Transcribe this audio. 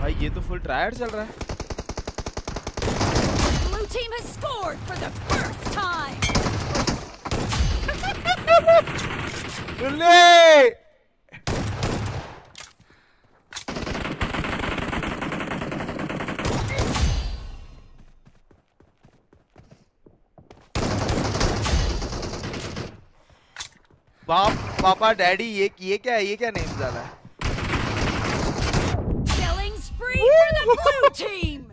भाई ये तो फुल ट्रायड चल रहा है। Blue team has scored for the first time. ले बाप पापा डैडी ये क्या है, ये क्या नेम डाला है? Killing spree for the blue team.